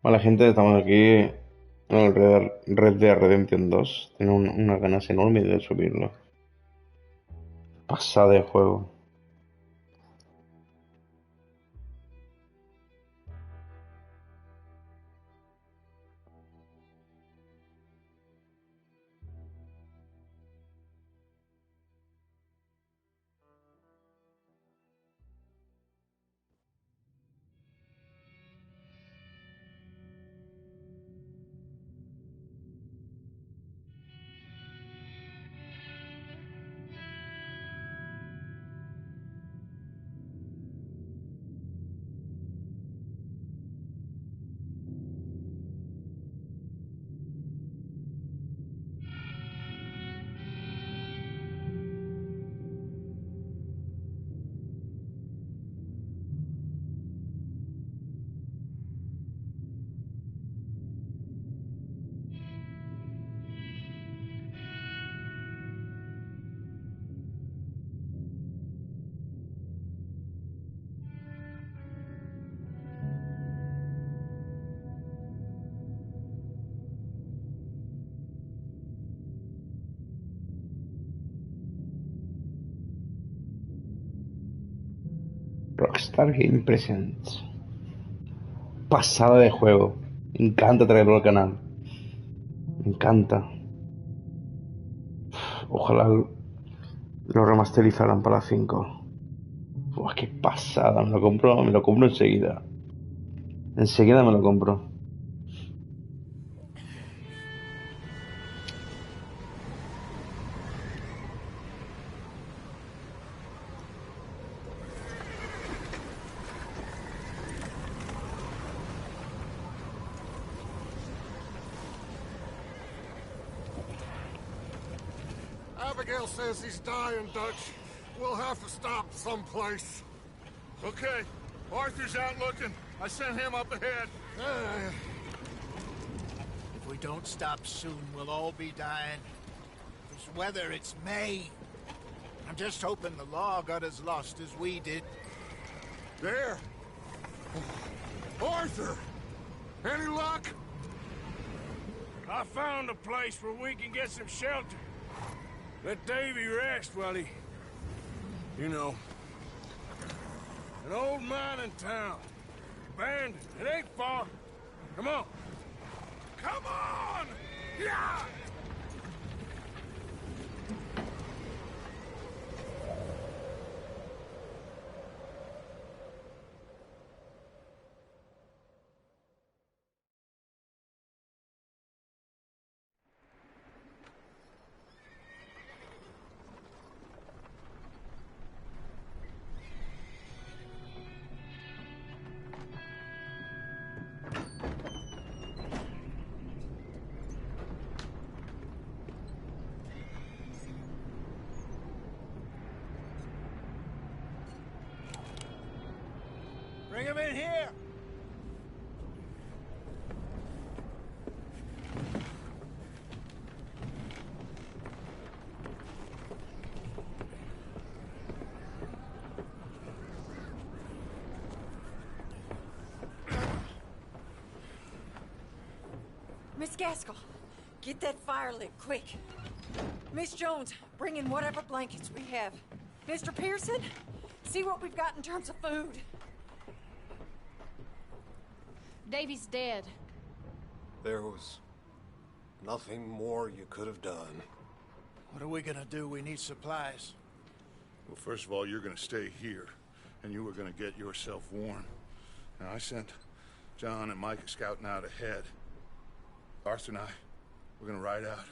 Vale, gente, estamos aquí en el Red Dead Redemption 2. Tengo unas ganas enormes de subirlo. Pasada de juego. Rockstar Game Presents. Pasada de juego. Me encanta traerlo al canal. Me encanta. Ojalá lo remasterizaran para la 5. Buah, qué pasada. Me lo compro enseguida. Enseguida me lo compro. Abigail says he's dying, Dutch. We'll have to stop someplace. Okay. Arthur's out looking. I sent him up ahead. If we don't stop soon, we'll all be dying. This weather, it's May. I'm just hoping the law got as lost as we did. There. Arthur! Any luck? I found a place where we can get some shelter. Let Davy rest while he... You know. An old mining town. Abandoned. It ain't far. Come on. Come on! Yeah! Bring him in here! Miss Gaskell, get that fire lit, quick. Miss Jones, bring in whatever blankets we have. Mr. Pearson, see what we've got in terms of food. Davy's dead. There was nothing more you could have done. What are we gonna do? We need supplies. Well, first of all, you're gonna stay here, and you were gonna get yourself warm. Now, I sent John and Micah scouting out ahead. Arthur and I, we're gonna ride out,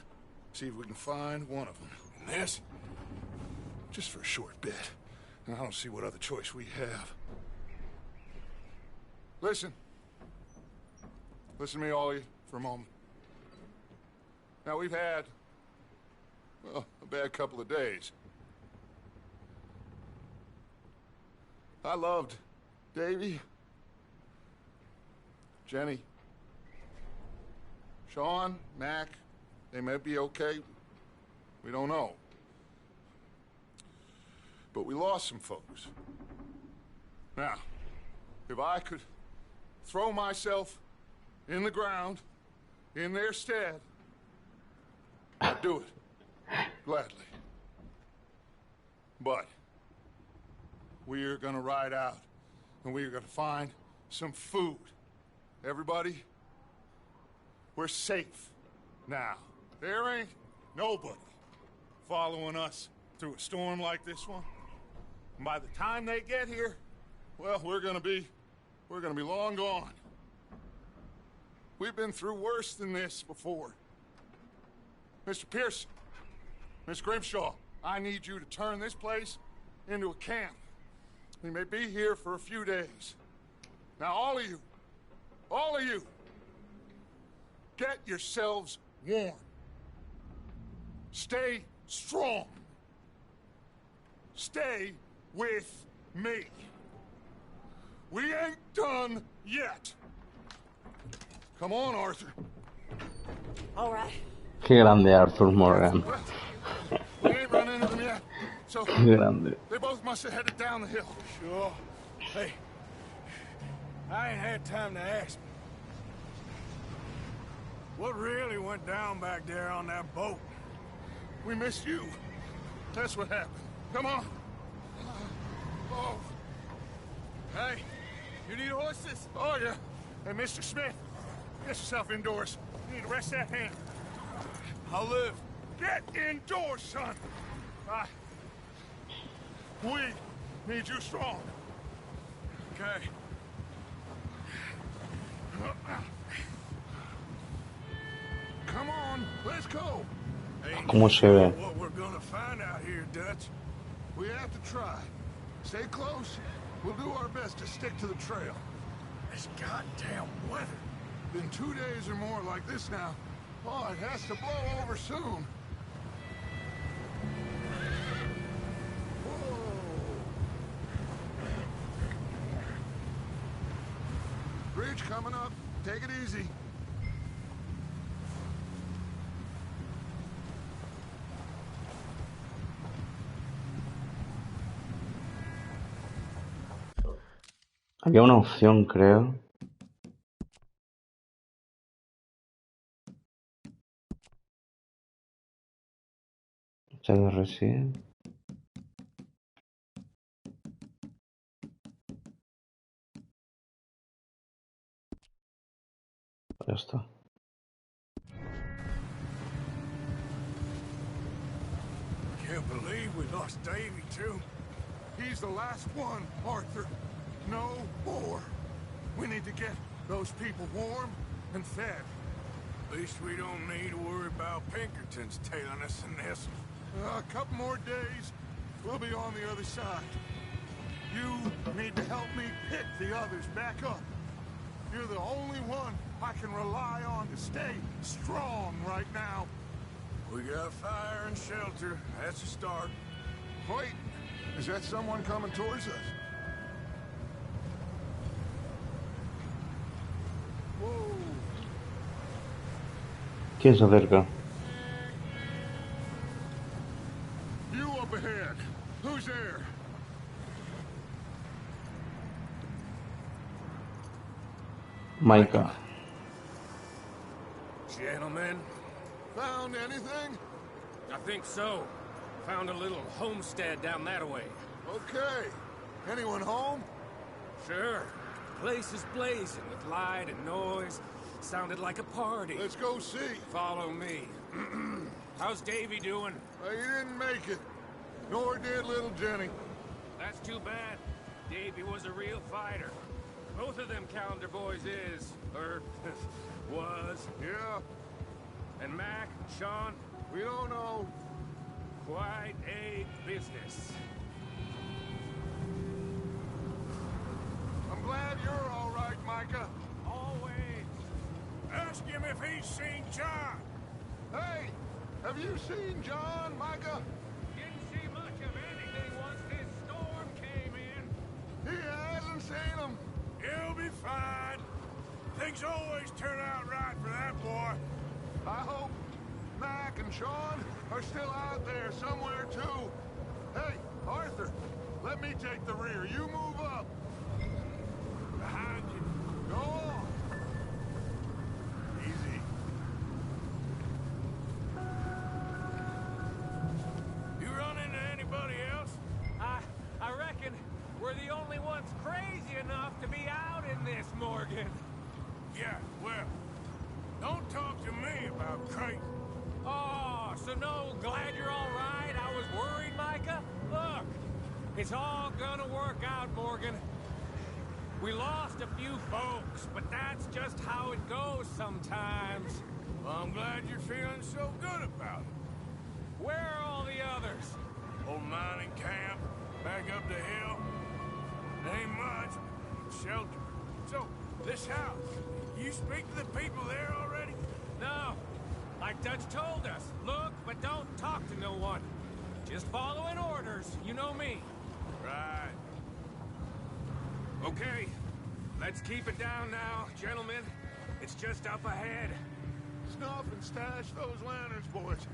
see if we can find one of them. And this, just for a short bit. And I don't see what other choice we have. Listen. Listen to me, all of you, for a moment. Now, we've had, well, a bad couple of days. I loved Davy, Jenny, Sean, Mac. They may be okay. We don't know. But we lost some folks. Now, if I could throw myself in the ground in their stead, I'd do it gladly. But we are gonna ride out and we are gonna find some food. Everybody, we're safe now. There ain't nobody following us through a storm like this one. And by the time they get here, well, we're gonna be long gone. We've been through worse than this before. Mr. Pearson, Miss Grimshaw, I need you to turn this place into a camp. We may be here for a few days. Now, all of you, get yourselves warm. Stay strong. Stay with me. We ain't done yet. Come on, Arthur. All right. Qué grande Arthur Morgan. We ain't run into them yet. So Qué grande. they both must have headed down the hill. Sure. Hey, I ain't had time to ask. What really went down back there on that boat? We missed you. That's what happened. Come on. Oh. Hey, you need horses? Oh, yeah. Hey, Mr. Smith, get yourself indoors. You need to rest that hand. I'll live. Get indoors, son. We need you strong. Okay. Come on, let's go. Ain't ¿Cómo se ve? what we're gonna find out here, Dutch. We have to try. Stay close. We'll do our best to stick to the trail. This goddamn weather. Been 2 days or more like this now. Oh, it has to blow over soon. Whoa. Bridge coming up. Take it easy. Había una opción, creo. HDRC. Ya está. Can't believe we lost Davy, too. He's the last one, Arthur. No more. We need to get those people warm and fed. At least we don't need to worry about Pinkertons tailing us in this. A couple more days, we'll be on the other side. You need to help me pick the others back up. You're the only one I can rely on to stay strong right now. We got fire and shelter. That's a start. Wait, is that someone coming towards us? Whoa. ¿Quién se acerca? You up ahead. Who's there? Maika. Gentlemen, Found anything? I think so. Found a little homestead down that way. Okay. Anyone home? Sure. Place is blazing with light and noise. Sounded like a party. Let's go see. Follow me. How's Davy doing? He didn't make it. Nor did little Jenny. That's too bad. Davy was a real fighter. Both of them calendar boys is, or was. Yeah, And Mac, Sean, we don't know. quite a business. I'm glad you're all right, Micah. Always. Ask him if he's seen John. Hey, have you seen John, Micah? Didn't see much of anything once this storm came in. He hasn't seen him. He'll be fine. Things always turn out right for that boy. I hope Mac and Sean are still out there somewhere, too. Hey, Arthur, let me take the rear. You move up. Behind you. Go on. Morgan. Yeah, well, don't talk to me about crazy. Oh, so no, glad you're all right. I was worried, Micah. Look, it's all gonna work out, Morgan. We lost a few folks, but that's just how it goes sometimes. Well, I'm glad you're feeling so good about it. Where are all the others? Old mining camp, back up the hill. Ain't much, shelter. So, this house, you speak to the people there already? No, like Dutch told us. Look, but don't talk to no one. Just following orders, you know me. Right. Okay, let's keep it down now, gentlemen. It's just up ahead. Snuff and stash those lanterns, boys.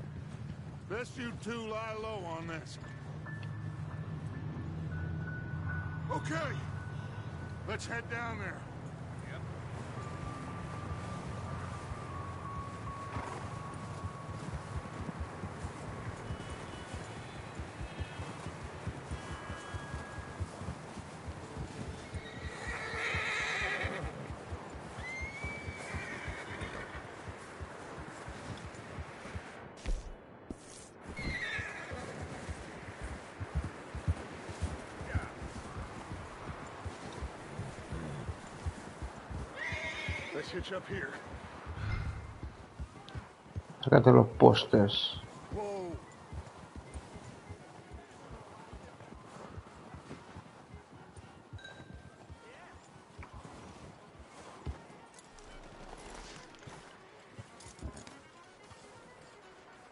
Best you two lie low on this. Okay, let's head down there. Yep. Let's hitch up here. Sácate los pósters. Whoa.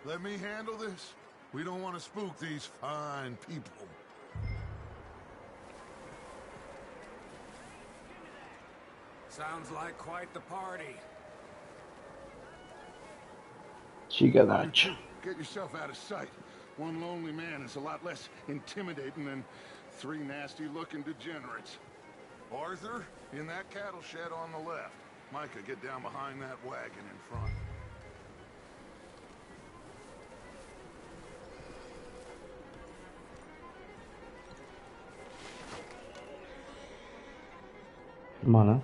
Let me handle this. We don't want to spook these fine people. Sounds like quite the party. Chica Dutch. Get yourself out of sight. One lonely man is a lot less intimidating than three nasty-looking degenerates. Arthur, in that cattle shed on the left. Micah, get down behind that wagon in front. Mana.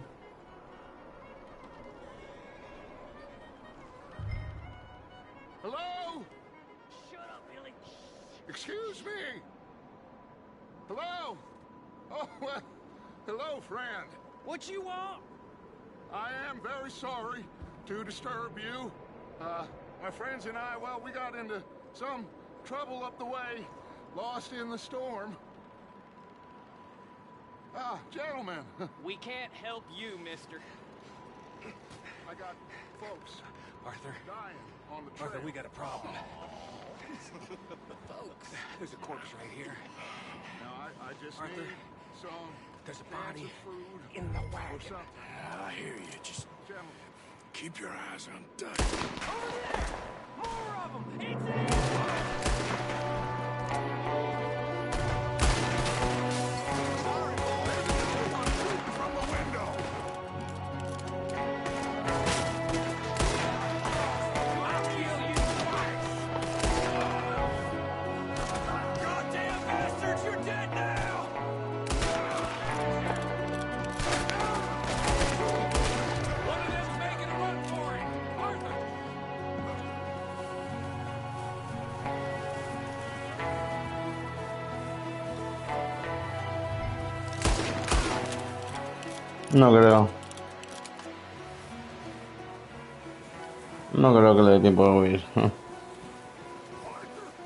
Hello? Shut up, Billy. Excuse me. Hello? Oh, well, hello, friend. What you want? I am very sorry to disturb you. My friends and I, well, we got into some trouble up the way, lost in the storm. Ah, gentlemen. We can't help you, mister. I got folks Arthur. dying on the trail. Arthur, we got a problem. Folks. There's a corpse right here. Now, I just Arthur, need some there's a cans body of food in the or wagon. something. I hear you. Just Gentlemen. keep your eyes on Dutch. Over there! More of them! It's in! From the window. I'll kill you twice! Goddamn bastards, you're dead now! One of them's making a run for it! Arthur! No creo. No creo que le dé tiempo a huir. Arthur,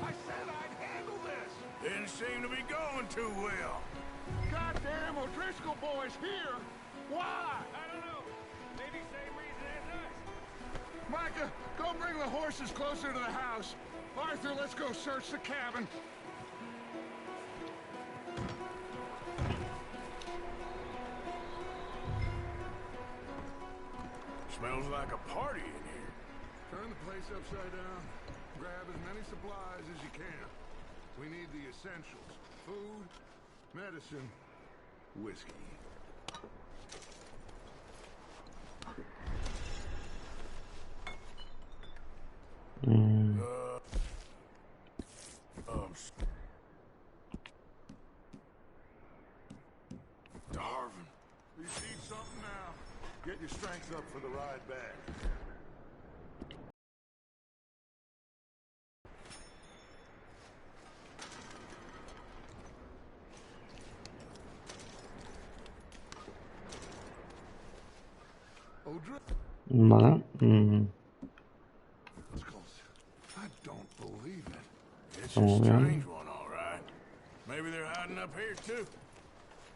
I said I'd handle this. Didn't seem to be going too well. Goddamn O'Driscoll boys here. Why? I don't know. Maybe same reason as us. Micah, go bring the horses closer to the house. Arthur, let's go search the cabin. Smells like a party in here. Turn the place upside down. Grab as many supplies as you can. We need the essentials. Food, medicine, whiskey. Darvin. You need something? Now, get your strength up for the ride back. Vale. I don't believe it. It's a strange one, all right. Maybe they're hiding up here, too.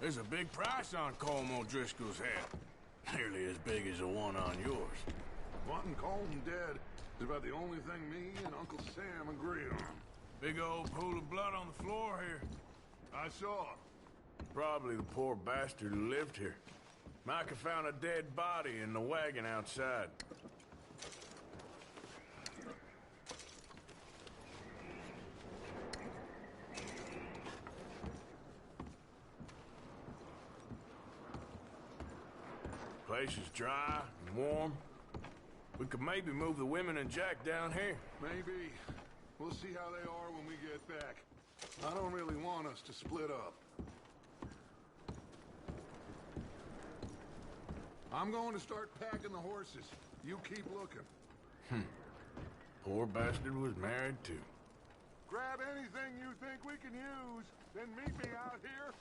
There's a big price on Colm O'Driscoll's head. Nearly as big as the one on yours. Wanting Colm dead is about the only thing me and Uncle Sam agree on. Big old pool of blood on the floor here. I saw. Probably the poor bastard who lived here. Micah found a dead body in the wagon outside. Place is dry and warm. We could maybe move the women and Jack down here. Maybe. We'll see how they are when we get back. I don't really want us to split up. I'm going to start packing the horses. You keep looking. Poor bastard was married too. Grab anything you think we can use, then meet me out here.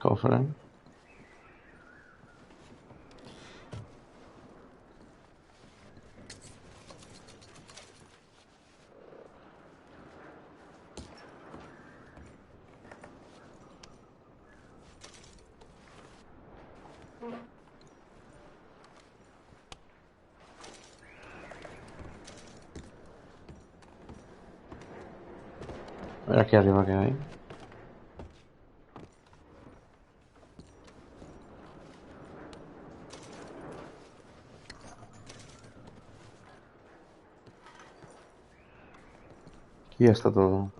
Cofre. A ver aquí arriba que hay. Y ya está todo.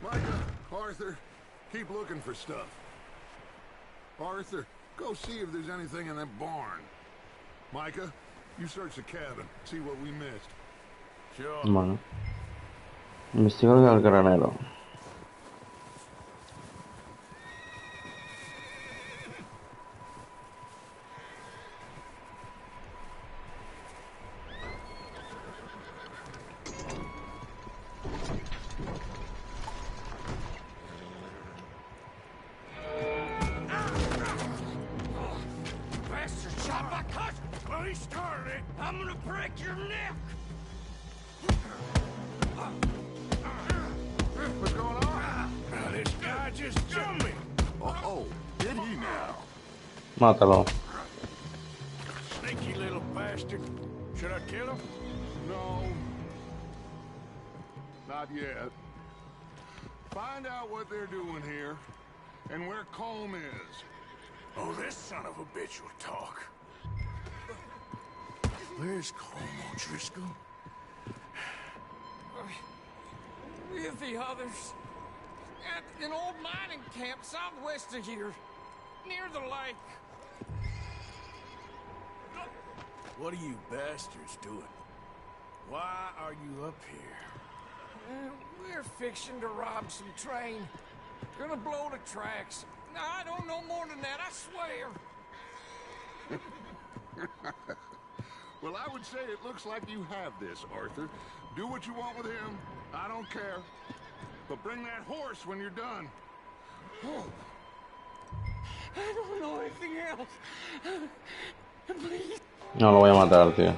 Micah, Arthur, keep looking for stuff. Arthur, go see if there's anything in that barn. Micah, you search the cabin, see what we missed. Sure. Bueno. Investigador del granero. Bastard shot my cousin! Well, he started it. I'm gonna break your neck! What's going on? Now, this guy just jumped me. Oh, did he now? Mátalo. Sneaky little bastard. Should I kill him? No. Not yet. Find out what they're doing here, and where Colm is. Oh, this son of a bitch will talk. Where's Colm O'Driscoll? With the others. At an old mining camp southwest of here. Near the lake. What are you bastards doing? Why are you up here? We're fixing to rob some train. Gonna blow the tracks. I don't know more than that, I swear. Well, I would say it looks like you have this, Arthur. Do what you want with him. I don't care. But bring that horse when you're done. Oh. I don't know anything else. Please. No, lo voy a matar, tío.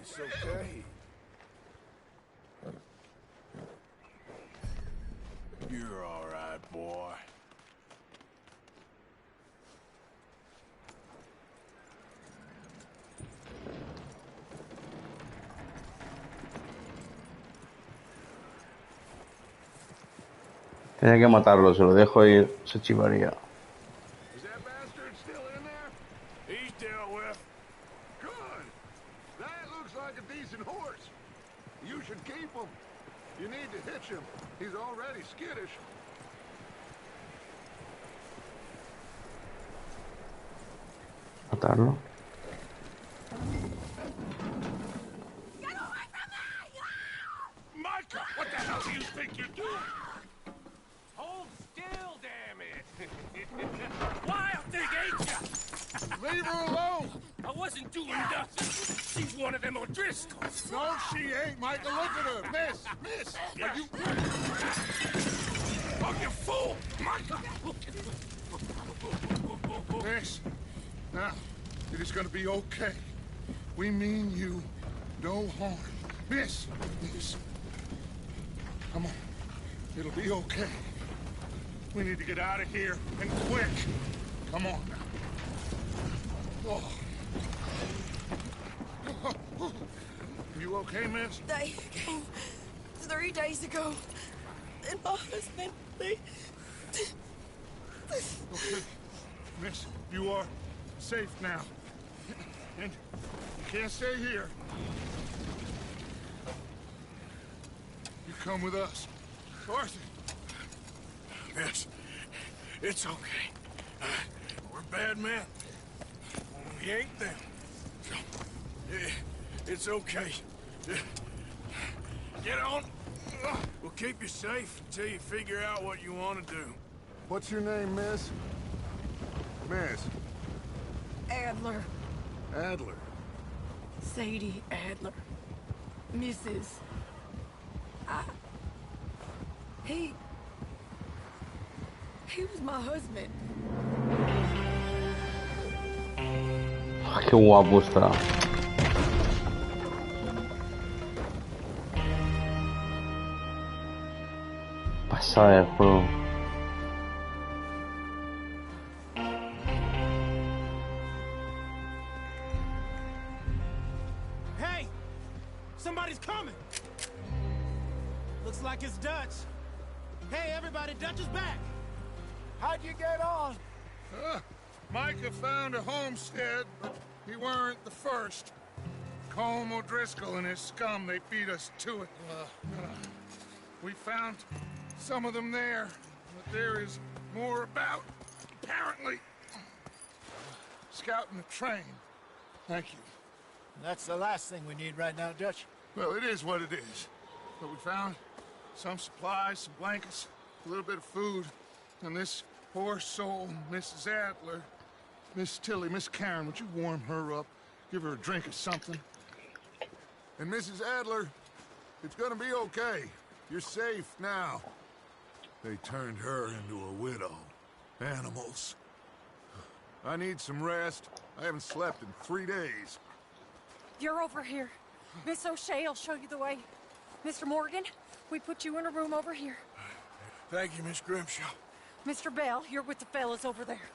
It's okay. You're all right, boy. Tenía que matarlo, se lo dejo ir, se chivaría. Is that bastard still in there? He's dealt with. Good. That looks like a decent horse. You should keep him. You need to hitch him. He's already skittish. Matarlo. Micah, what the hell do you think you're doing? Hold still, damn it! Wild thing, ain't ya? Leave her alone. I wasn't doing nothing. She's one of them O'Driscolls. No, she ain't, Micah. Look at her. Miss, are you... Oh, you fool! Micah! Miss, now, it is gonna be okay. We mean you no harm. Miss. Come on. It'll be okay. We need to get out of here, and quick. Come on now. Oh. You okay, miss? They came 3 days ago. And my husband, they... Okay. Miss, you are safe now. And you can't stay here. You come with us. Arthur. Yes, it's okay. We're bad men. We ain't them. It's okay. Get on. We'll keep you safe until you figure out what you want to do. What's your name, miss? Miss. Adler. Adler. Sadie Adler. Mrs. He was my husband. Ay, qué guapo está. Pasada el juego. Hey! Somebody's coming! Looks like it's Dutch. Hey, everybody, Dutch is back! How'd you get on? Micah found a homestead, but he weren't the first. Colm O'Driscoll and his scum, they beat us to it. We found some of them there, but there is more about, apparently. Scouting the train. Thank you. That's the last thing we need right now, Dutch. Well, it is what it is. But we found some supplies, some blankets, a little bit of food, and this poor soul, Mrs. Adler, Miss Tilly, Miss Karen, would you warm her up? Give her a drink or something? And Mrs. Adler, it's gonna be okay. You're safe now. They turned her into a widow. Animals. I need some rest. I haven't slept in 3 days. You're over here. Miss O'Shea will show you the way. Mr. Morgan, we put you in a room over here. Thank you, Miss Grimshaw. Mr. Bell, you're with the fellas over there.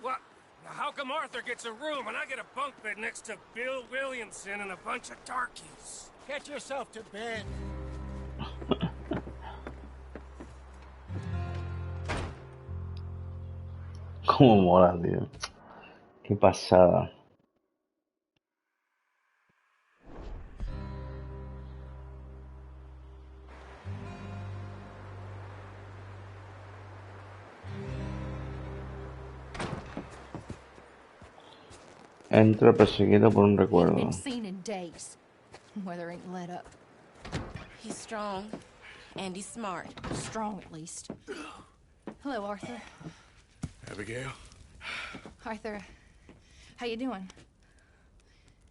What? How come Arthur gets a room and I get a bunk bed next to Bill Williamson and a bunch of darkies? Get yourself to bed. Cómo mola, tío. Qué pasada. Entra perseguido por un recuerdo. Been seen in days. Weather ain't let up. He's strong. And he's smart. Strong, at least. Hello, Arthur. Abigail? Arthur, how you doing?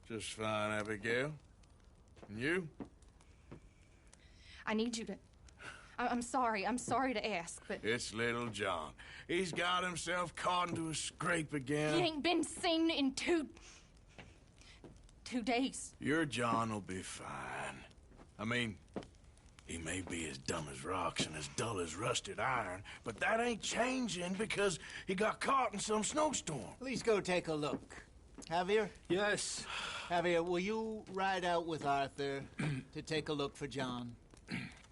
Just fine, Abigail. And you? I need you to... I'm sorry to ask, but... It's little John. He's got himself caught into a scrape again. He ain't been seen in 2 days. Your John will be fine. I mean, he may be as dumb as rocks and as dull as rusted iron, but that ain't changing because he got caught in some snowstorm. Please go take a look. Javier? Yes. Javier, will you ride out with Arthur to take a look for John?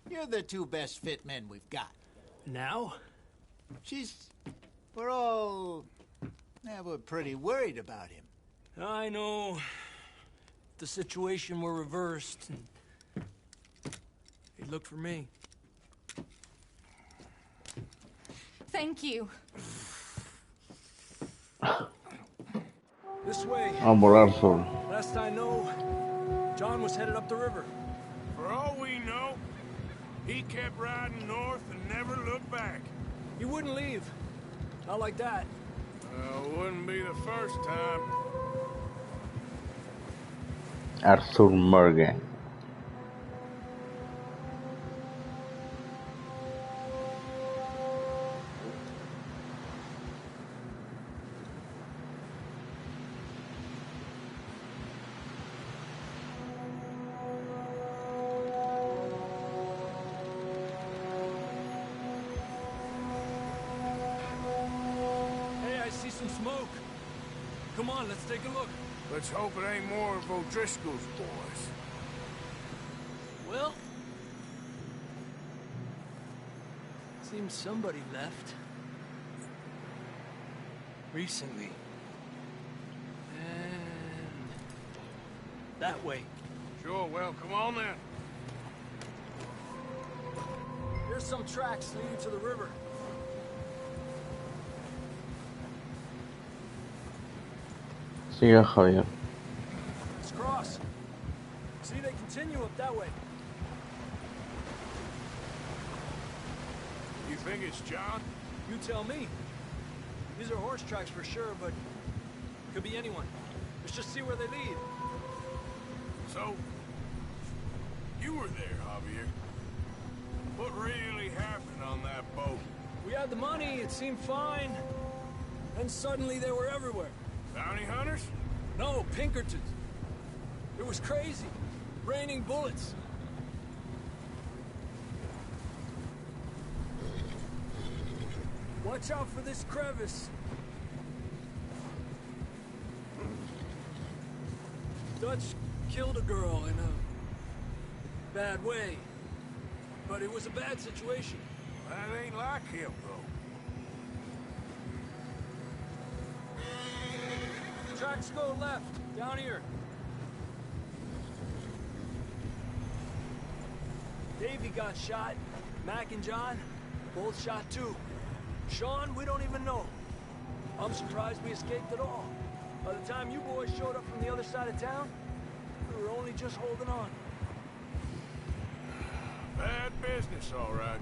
You're the 2 best fit men we've got. Now? We're pretty worried about him. I know. If the situation were reversed, he'd look for me. Thank you. This way. Vamos, Arthur. Last I know, John was headed up the river. For all we know, he kept riding north and never looked back. He wouldn't leave. Not like that. Wouldn't be the first time. Arthur Morgan. Some smoke. Come on, let's take a look. Let's hope it ain't more of O'Driscoll's boys. Well, seems somebody left. Recently. And that way. Sure, well, come on then. Here's some tracks leading to the river. Sigue, Javier. Let's cross. See, they continue up that way. You think it's John? You tell me. These are horse tracks for sure, but could be anyone. Let's just see where they lead. So, you were there, Javier. What really happened on that boat? We had the money, it seemed fine. Then suddenly they were everywhere. Bounty hunters? No, Pinkertons. It was crazy. Raining bullets. Watch out for this crevice. Dutch killed a girl in a bad way. But it was a bad situation. That ain't like him, though. Tracks go left, down here. Davey got shot. Mac and John, both shot too. Sean, we don't even know. I'm surprised we escaped at all. By the time you boys showed up from the other side of town, we were only just holding on. Bad business, all right.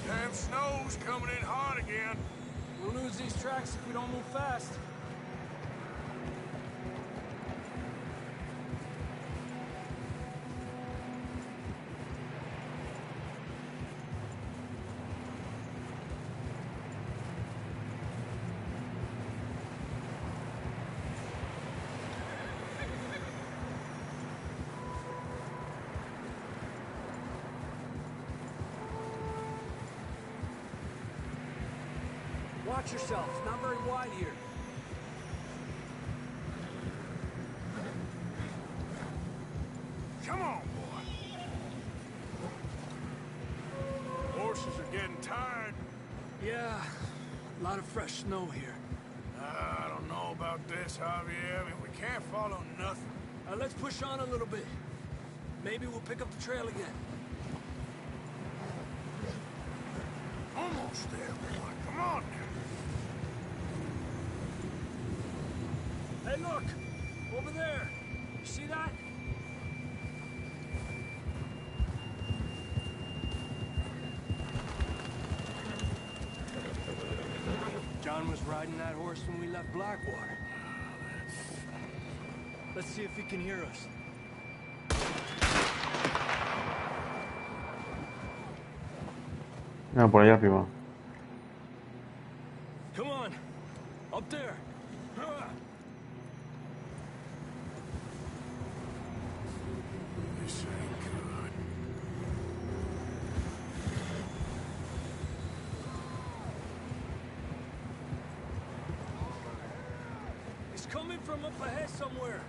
Damn snow's coming in hard again. We'll lose these tracks if we don't move fast. Watch yourself. It's not very wide here. Come on, boy. Horses are getting tired. Yeah, a lot of fresh snow here. I don't know about this, Javier. I mean, we can't follow nothing. Let's push on a little bit. Maybe we'll pick up the trail again. Almost there, boy. Come on now. Hey, look! Over there! You see that? John was riding that horse when we left Blackwater. Let's see if he can hear us. No, por allá arriba. Come on! Up there! This ain't good. He's coming from up ahead somewhere.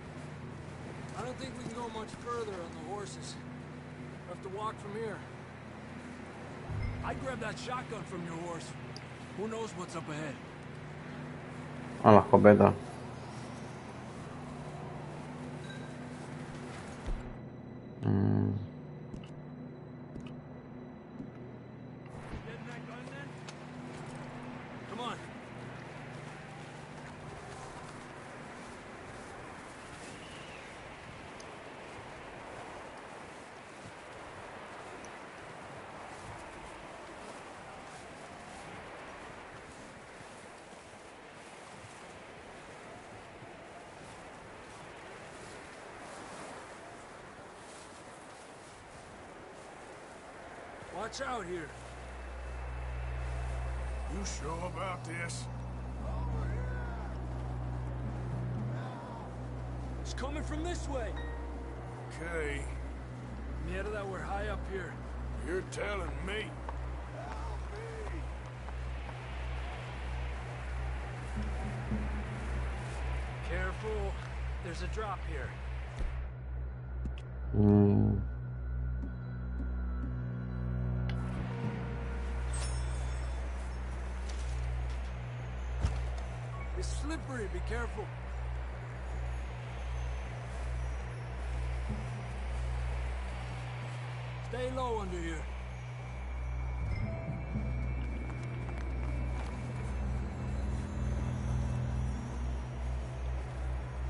I don't think we can go much further on the horses. We'll have to walk from here. I'd grab that shotgun from your horse. Who knows what's up ahead? A la escopeta. Getting that gun then? Come on. Watch out here. You sure about this? It's coming from this way. Okay, Mierda, that we're high up here. you're telling me. Careful. There's a drop here. It's slippery. Be careful. Stay low under here.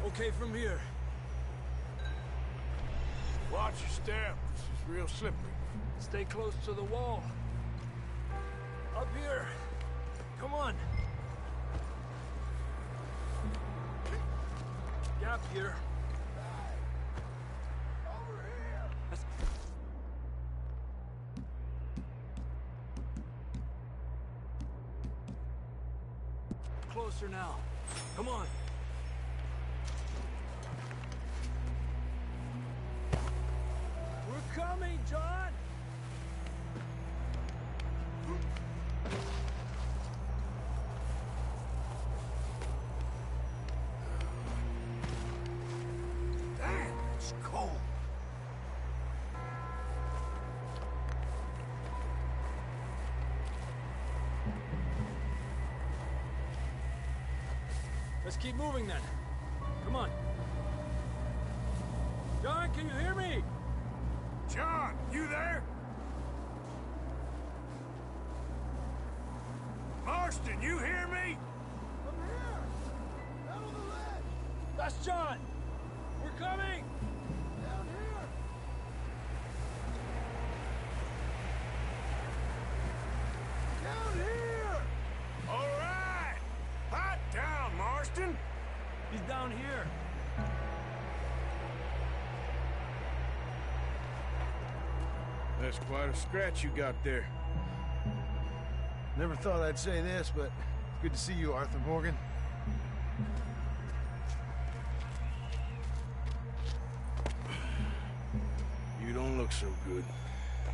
Okay, from here. Watch your step. This is real slippery. Stay close to the wall. Up here. Come on. Gap here. That's... Closer now. Come on. We're coming, John! Damn, it's cold. Let's keep moving then. Come on. John, can you hear me? John, you there? Marston, you hear me? I'm here! Down on the ledge! That's John! We're coming! Down here! Down here! All right! Hot down, Marston! He's down here. That's quite a scratch you got there. Never thought I'd say this, but it's good to see you, Arthur Morgan. You don't look so good.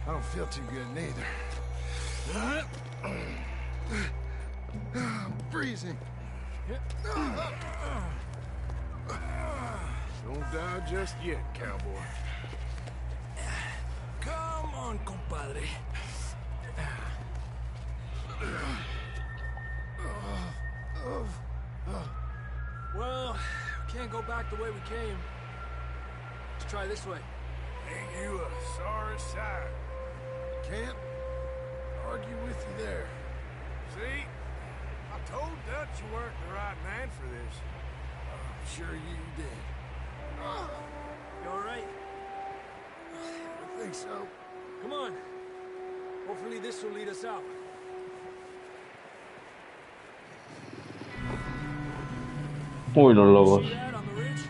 I don't feel too good neither. I'm freezing. Don't die just yet, cowboy. Come on, compadre. Well, we can't go back the way we came. Let's try this way. Ain't you a sorry sight? Can't argue with you there. See? I told Dutch you weren't the right man for this. I'm sure you did. You all right? I think so. Come on. Hopefully this will lead us out. Uy, los lobos. See that on the ridge?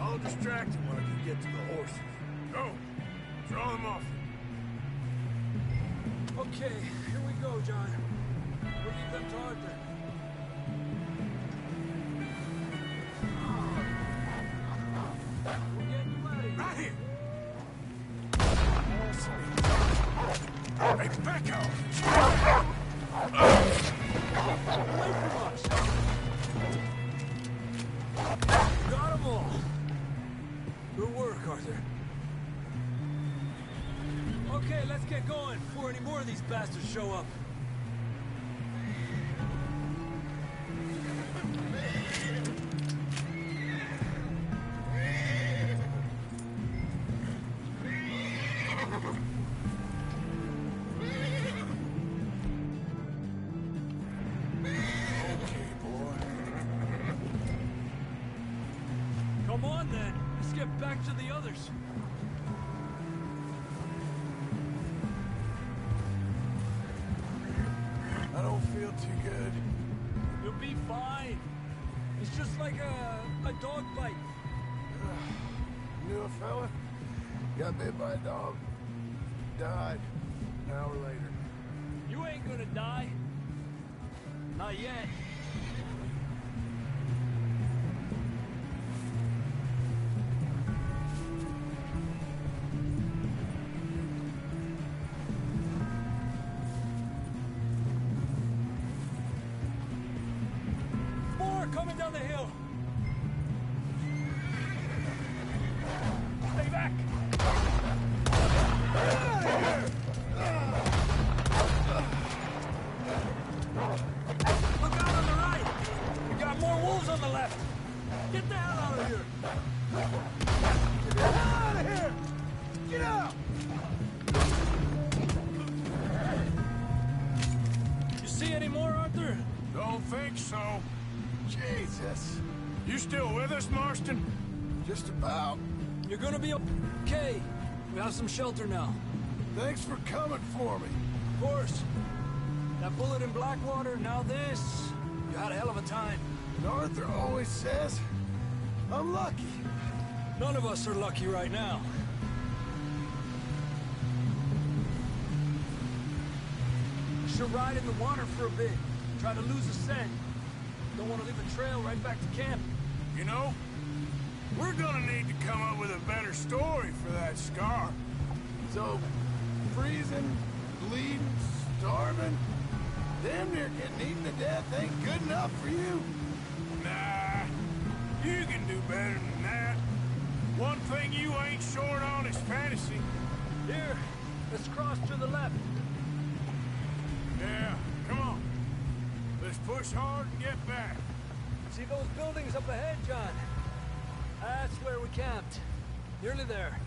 I'll distract him while you get to the horses. Go! Draw them off. Okay, here we go, John. We'll leave them to Arthur. We'll get you out of here. Right here! Hey, back off! Away from us! Got them all. Good work, Arthur. Okay, let's get going before any more of these bastards show up. Come on, then. Let's get back to the others. I don't feel too good. You'll be fine. It's just like a dog bite. Knew a fella? Got bit by a dog. Died. An hour later. You ain't gonna die. Not yet. More coming down the hill. Stay back. Look out on the right. We got more wolves on the left. Get the hell out of here. Get the hell out of here. Get out. You see any more, Arthur? Don't think so. Jesus. You still with us, Marston? Just about. You're gonna be okay. We have some shelter now. Thanks for coming for me. Of course. That bullet in Blackwater, now this. You had a hell of a time. And Arthur always says, I'm lucky. None of us are lucky right now. We should ride in the water for a bit. Try to lose a scent. Don't want to leave a trail right back to camp. You know, we're gonna need to come up with a better story for that scar. So, freezing, bleeding, starving, damn near getting eaten to death ain't good enough for you. Nah, you can do better than that. One thing you ain't short on is fantasy. Here, let's cross to the left. Yeah, come on. Let's push hard and get back. See those buildings up ahead, John? That's where we camped. Nearly there.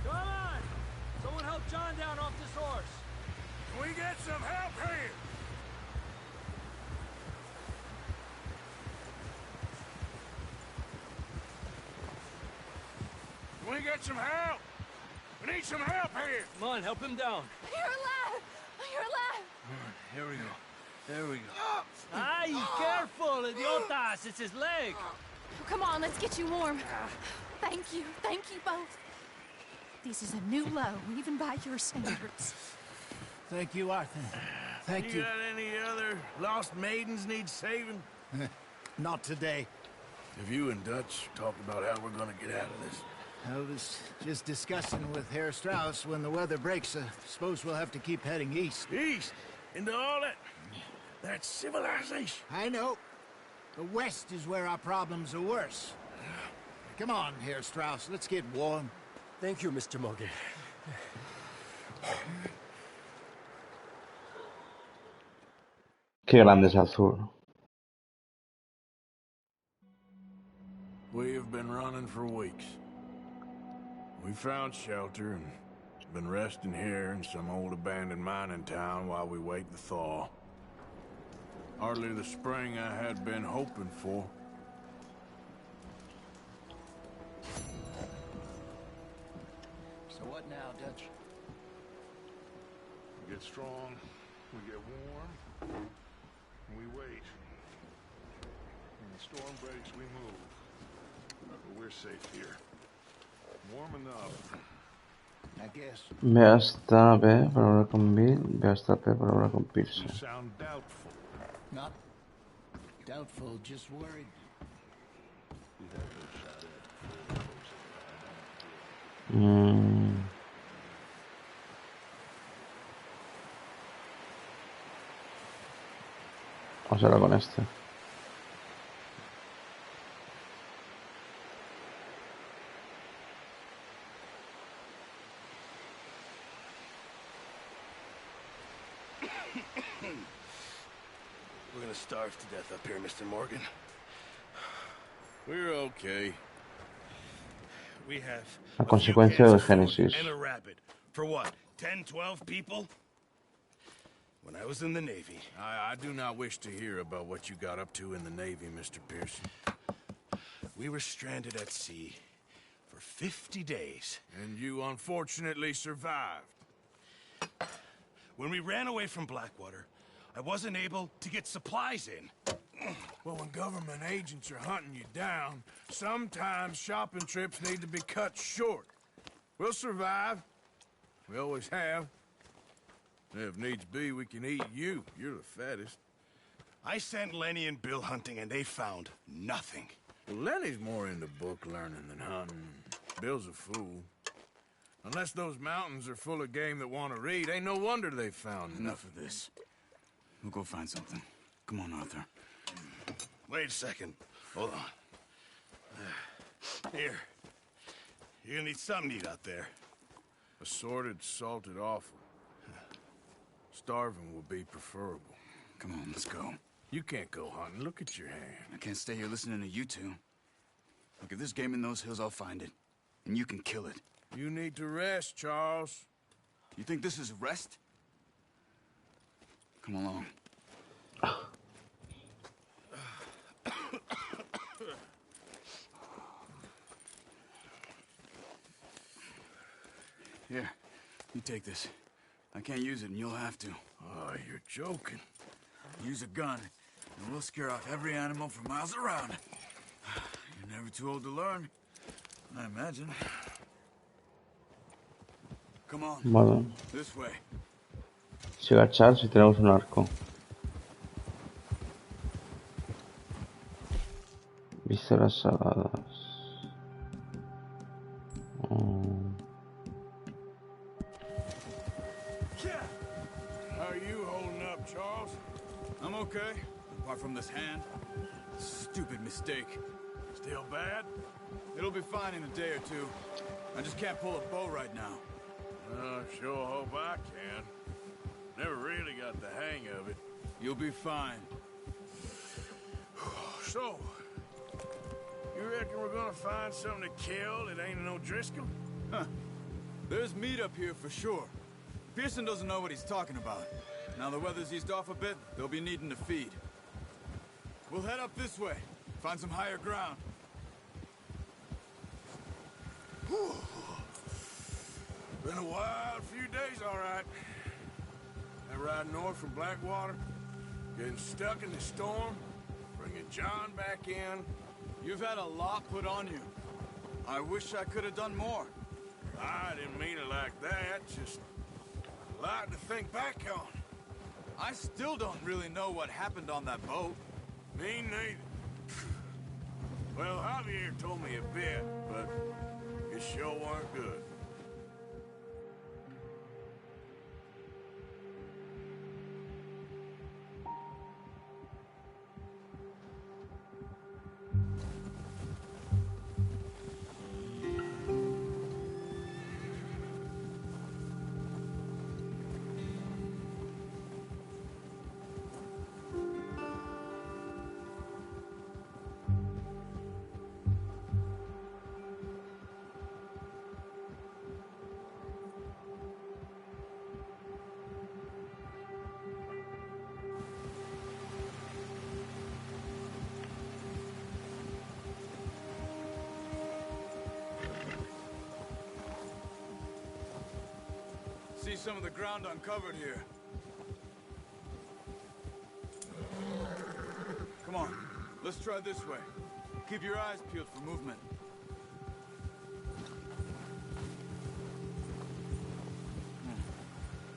Come on! Someone help John down off this horse. Can we get some help here? Can we get some help? We need some help here. Come on, help him down. You're alive! You're alive! Here we go. There we go. Ay, careful, idiotas! It's his leg. Come on, let's get you warm. Thank you both. This is a new low, even by your standards. Thank you, Arthur. Thank you. You got any other lost maidens need saving? Not today. Have you and Dutch talked about how we're gonna get out of this? I was just discussing with Herr Strauss when the weather breaks. Suppose we'll have to keep heading east. East? Into all that civilization? I know. The west is where our problems are worse. Come on, Herr Strauss. Let's get warm. Thank you, Mr. Morgan. Qué grande es Azul. We have been running for weeks. We found shelter and been resting here in some old abandoned mining town while we wait the thaw. Hardly the spring I had been hoping for. So what now, Dutch? We get strong, we get warm, and we wait. storm breaks, we move. But we're safe here. Warm enough. I guess. Ve hasta B para hablar con Bill. Ve hasta P para hablar con Pearson. You sound doubtful. Not doubtful, just worried. Vamos a hablar con este. We're gonna starve to death up here, Mr. Morgan. We're okay. We have A consecuencia del Génesis. and a rabbit. For what? 10, 12 people? When I was in the Navy. I do not wish to hear about what you got up to in the Navy, Mr. Pearson. We were stranded at sea for 50 days. And you unfortunately survived. When we ran away from Blackwater, I wasn't able to get supplies in. Well, when government agents are hunting you down, sometimes shopping trips need to be cut short. We'll survive. We always have. If needs be, we can eat you. You're the fattest. I sent Lenny and Bill hunting, and they found nothing. Well, Lenny's more into book learning than hunting. Bill's a fool. Unless those mountains are full of game that want to read, ain't no wonder they found Enough of this. We'll go find something. Come on, Arthur. Wait a second. Hold on. Here. You're gonna need something to eat out there. Assorted, salted offal. Starving will be preferable. Come on, let's go. You can't go hunting. Look at your hand. I can't stay here listening to you two. Look, if there's game in those hills, I'll find it. And you can kill it. You need to rest, Charles. You think this is rest? Come along. Here, you take this. I can't use it, and you'll have to. Oh, you're joking. Use a gun, and we'll scare off every animal for miles around. You're never too old to learn, I imagine. Come on. Vale. This way. Llega Charles y tenemos un arco. Vísceras saladas. How are you holding up, Charles? I'm okay, apart from this hand. Stupid mistake. Still bad? It'll be fine in a day or two. I just can't pull a bow right now. Sure hope I can. Never really got the hang of it. You'll be fine. So, you reckon we're gonna find something to kill that ain't no Driscoll? Huh. There's meat up here for sure. Pearson doesn't know what he's talking about. Now the weather's eased off a bit, they'll be needing to feed. We'll head up this way, find some higher ground. Whew. Been a wild few days, all right. That ride north from Blackwater, getting stuck in the storm, bringing John back in. You've had a lot put on you. I wish I could have done more. I didn't mean it like that, just a lot to think back on. I still don't really know what happened on that boat. Me neither. Well, Javier told me a bit, but it sure weren't good. See some of the ground uncovered here. Come on, Let's try this way. Keep your eyes peeled for movement.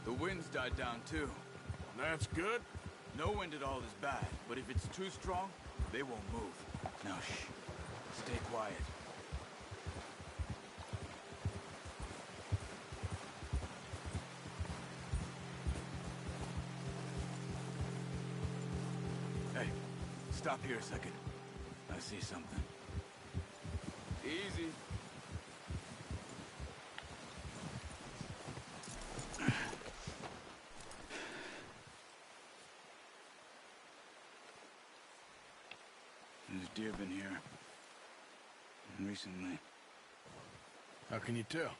The wind's died down too. That's good. No wind at all is bad, but if it's too strong, they won't move. Now shh. Stay quiet. Hey, stop here a second. I see something. Easy. There's deer been here. Recently. How can you tell?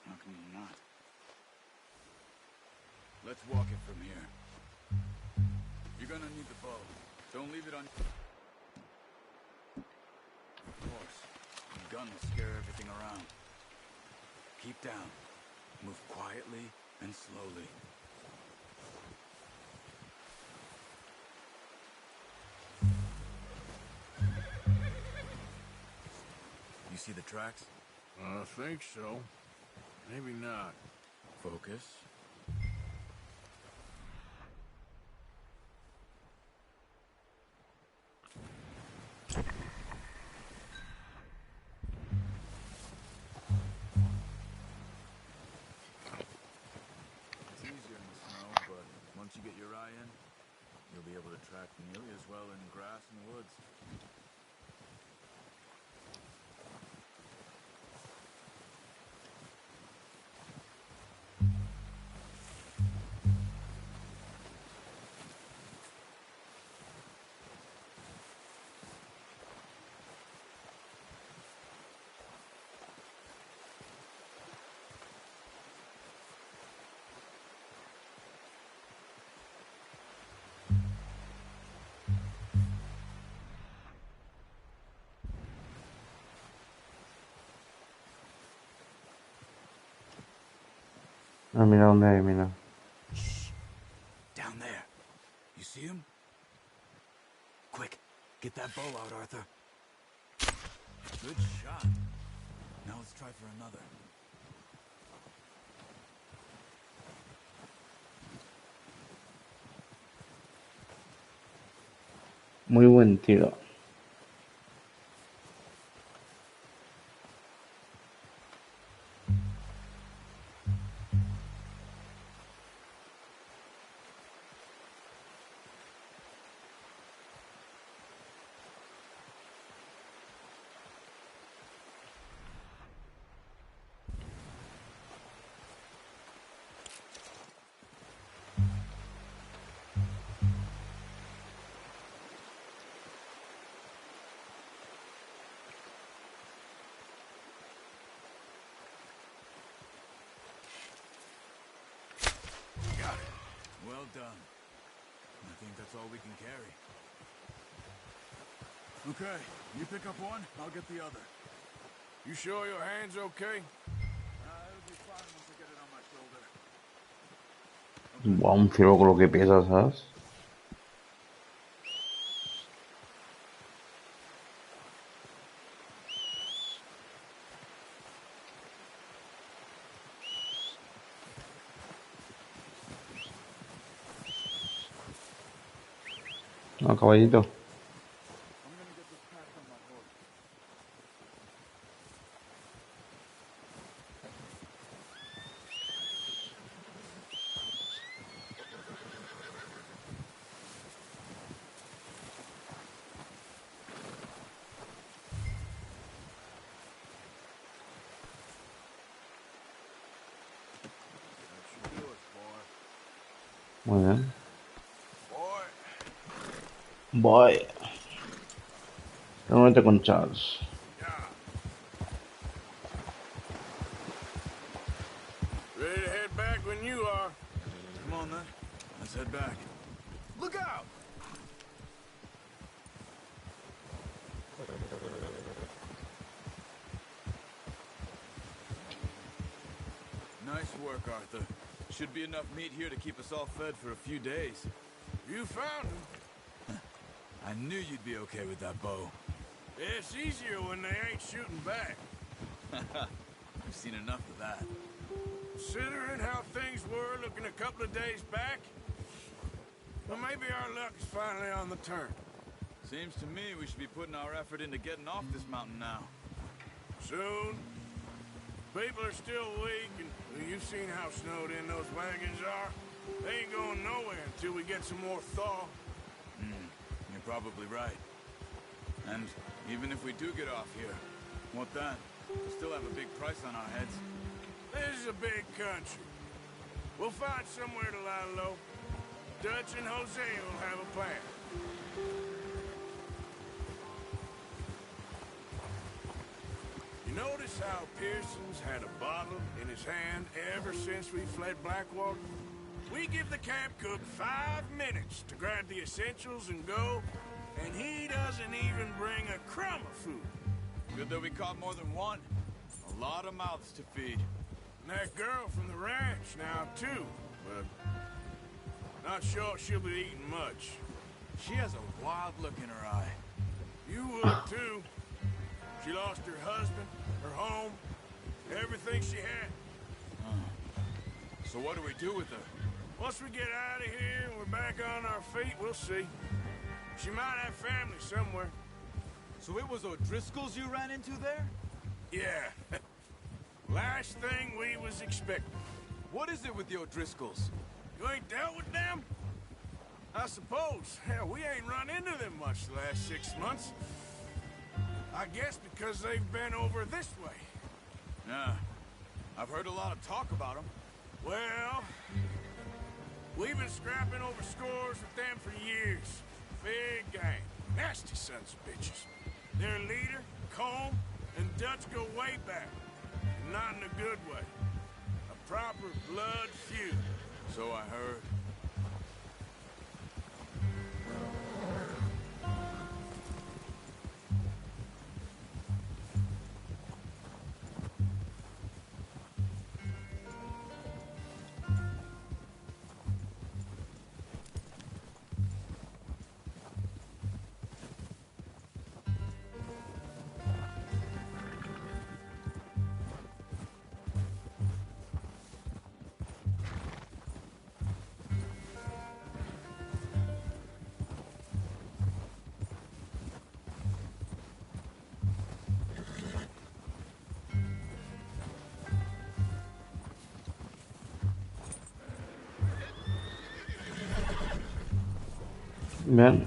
How can you not? Let's walk it from here. You're gonna need the bow. Don't leave it on... Of course. The gun will scare everything around. Keep down. Move quietly and slowly. You see the tracks? I think so. Maybe not. Focus. It's easier in the snow, but once you get your eye in, you'll be able to track nearly as well in grass and woods. Ah, mira dónde hay, mira. Down there. You see him? Quick, get that bow out, Arthur. Good shot. Now let's try for another. Muy buen tiro. Well done. I think that's all we can carry. Okay, you pick up one, I'll get the other. You sure your hand's okay? It'll be fine once I get it on my shoulder. Buah, un ciervo con lo que pesa, ¿sabes? No, caballito. Muy bien. Voy. Reúnete con Charles. Ready to head back when you are. Come on, then. Let's head back. Look out! Nice work, Arthur. Should be enough meat here to keep us all fed for a few days. You found him. I I knew you'd be okay with that bow. It's easier when they ain't shooting back. I've seen enough of that. Considering how things were looking a couple of days back, well, maybe our luck is finally on the turn. Seems to me we should be putting our effort into getting off this mountain now. Soon. People are still weak, and well, you've seen how snowed in those wagons are. They ain't going nowhere until we get some more thaw. You're probably right. And even if we do get off here, what then? We still have a big price on our heads. This is a big country. We'll find somewhere to lie low. Dutch and Jose will have a plan. You notice how Pearson's had a bottle in his hand ever since we fled Blackwater? We give the camp cook 5 minutes to grab the essentials and go, and he doesn't even bring a crumb of food. Good that we caught more than one. A lot of mouths to feed. And that girl from the ranch now, too. But not sure she'll be eating much. She has a wild look in her eye. You would, too. She lost her husband, her home, everything she had. So what do we do with her? Once we get out of here and we're back on our feet, we'll see. She might have family somewhere. So it was O'Driscoll's you ran into there? Yeah. Last thing we was expecting. What is it with the O'Driscolls? You ain't dealt with them? I suppose. Hell, we ain't run into them much the last 6 months. I guess because they've been over this way. Yeah. I've heard a lot of talk about them. Well, we've been scrapping over scores with them for years. Big gang. Nasty sons of bitches. Their leader, Combe, and Dutch go way back. Not in a good way. A proper blood feud. So I heard. Vean,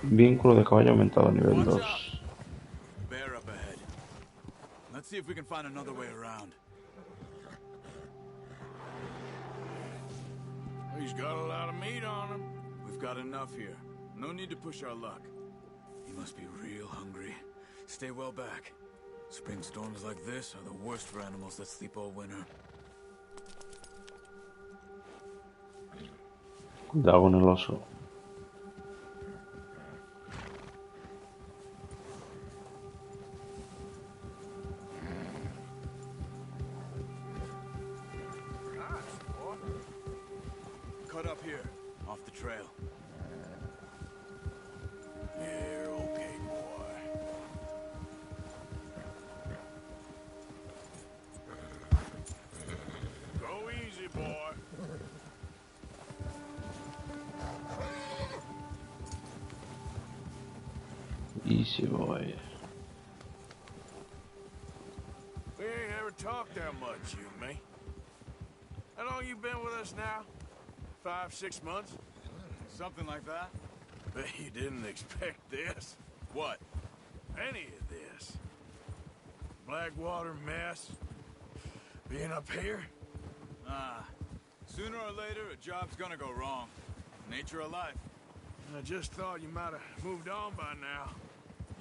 vínculo de caballo aumentado a nivel 2. Bear up ahead. Let's see if we can find another way around. He's got a lot of meat on him. We've got enough here. No need to push our luck. He must be real hungry. Stay well back. Spring storms like this are the worst for animals that sleep all winter. Cuidado con el oso. Cut up here, off the trail. You're okay, boy. Go easy, boy. Easy boy. We ain't ever talked that much, you and me. How long you been with us now? 5, 6 months? Something like that. Bet you didn't expect this. What? Any of this. Blackwater mess. Being up here. Sooner or later, a job's gonna go wrong. Nature of life. I just thought you might have moved on by now.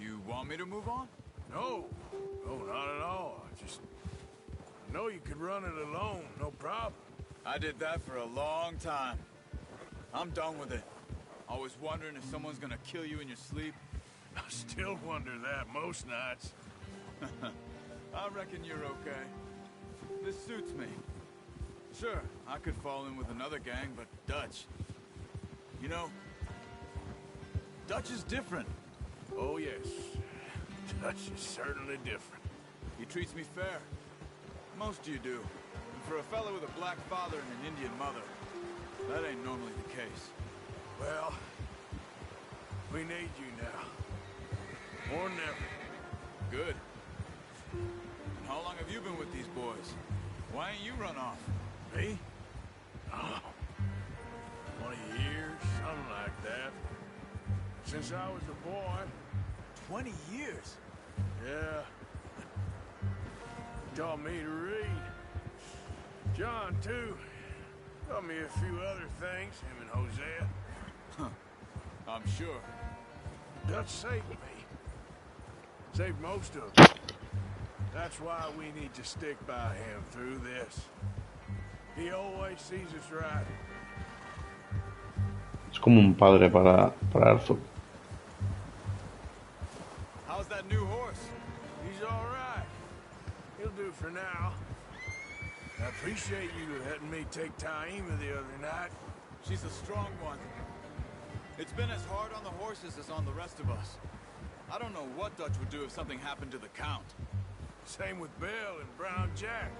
You want me to move on? No. No, not at all. I know you could run it alone, no problem. I did that for a long time. I'm done with it. Always wondering if someone's gonna kill you in your sleep. I still wonder that most nights. I reckon you're okay. This suits me. Sure, I could fall in with another gang, but Dutch. You know, Dutch is different. Oh, yes. Dutch is certainly different. He treats me fair. Most of you do. And for a fellow with a black father and an Indian mother, that ain't normally the case. Well, we need you now. More than ever. Good. And how long have you been with these boys? Why ain't you run off? Me? Oh, 20 years, something like that. Since I was a boy. 20 years? Yeah. Taught me to read. John, too. Taught me a few other things, him and Hosea. Huh. I'm sure. Dutch saved me. Saved most of them. That's why we need to stick by him through this. He always sees us right. Es como un padre para Arthur. How's that new horse? He's all right. He'll do for now. I appreciate you letting me take Taima the other night. She's a strong one. It's been as hard on the horses as on the rest of us. I don't know what Dutch would do if something happened to the Count. Same with Bill and Brown Jack.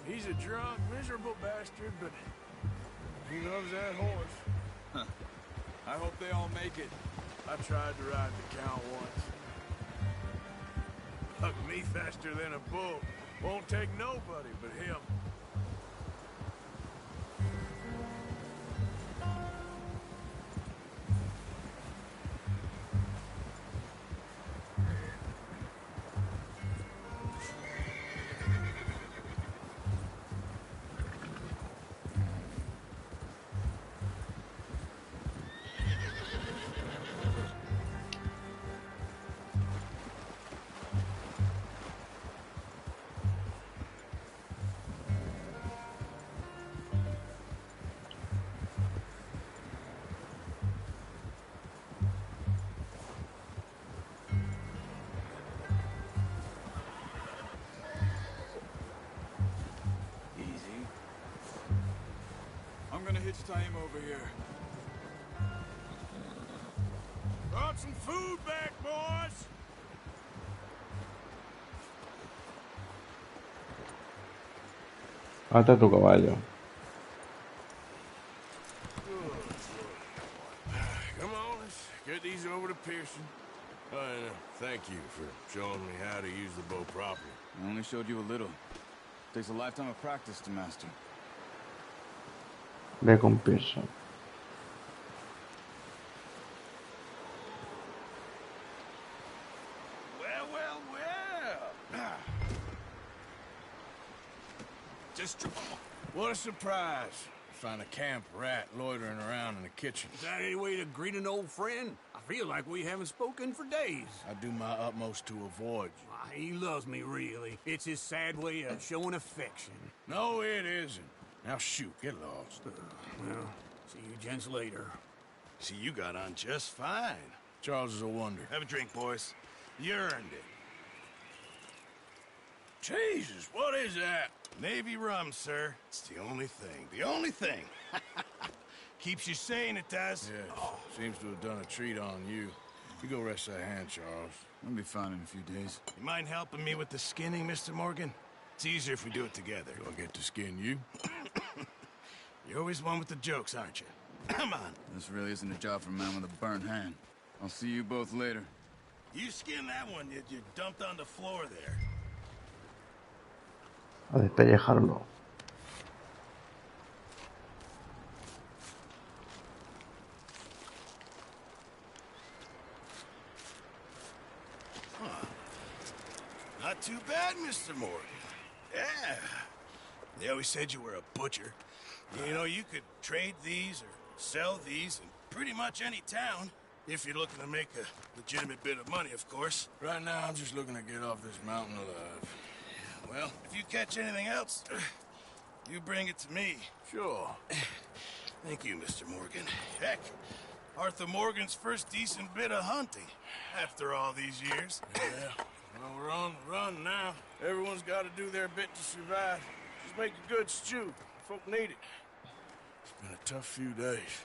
He's a drunk, miserable bastard, but he loves that horse. Huh. I hope they all make it. I tried to ride the Count once. Bucked me faster than a bull. Won't take nobody but him. I'm gonna hitch Taima over here. Brought some food back, boys! Ata tu caballo. Come on, let's get these over to Pearson. And thank you for showing me how to use the bow properly. I only showed you a little. Takes a lifetime of practice to master. Ve con Pearson. Well. Just what a surprise. Find a camp rat loitering around in the kitchen. Is that any way to greet an old friend? I feel like we haven't spoken for days. I do my utmost to avoid you. He loves me, really. It's his sad way of showing affection. No, it isn't. Now shoot, get lost. Well, see you gents later. See, you got on just fine. Charles is a wonder. Have a drink, boys. You earned it. Jesus, what is that? Navy rum, sir. It's the only thing. The only thing. Keeps you sane, it does. Yes. Seems to have done a treat on you. You go rest that hand, Charles. I'll be fine in a few days. You mind helping me with the skinning, Mr. Morgan? It's easier if we do it together. Do I get to skin you? You're always one with the jokes, aren't you? Come on. This really isn't a job for a man with a burnt hand. I'll see you both later. You skin that one you dumped on the floor there. A despellejarlo. Not too bad, Mr. Morgan. Yeah. They always said you were a butcher. You know, you could trade these or sell these in pretty much any town. If you're looking to make a legitimate bit of money, of course. Right now, I'm just looking to get off this mountain alive. Well, if you catch anything else, you bring it to me. Sure. Thank you, Mr. Morgan. Heck, Arthur Morgan's first decent bit of hunting after all these years. Yeah. Well, we're on the run now. Everyone's got to do their bit to survive. Just make a good stew. Folk need it. It's been a tough few days.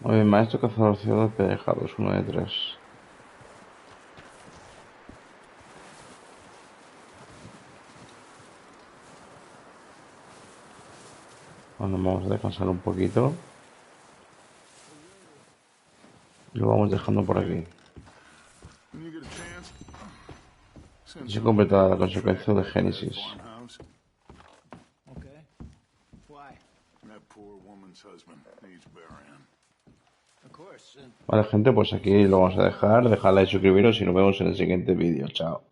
Muy bien, maestro cazador ciudad perejados, 1 de 3. Bueno, vamos a descansar un poquito. Y lo vamos dejando por aquí. Se completa la consecuencia de Génesis. Vale, gente, pues aquí lo vamos a dejar. Dejadle y suscribiros y nos vemos en el siguiente vídeo. Chao.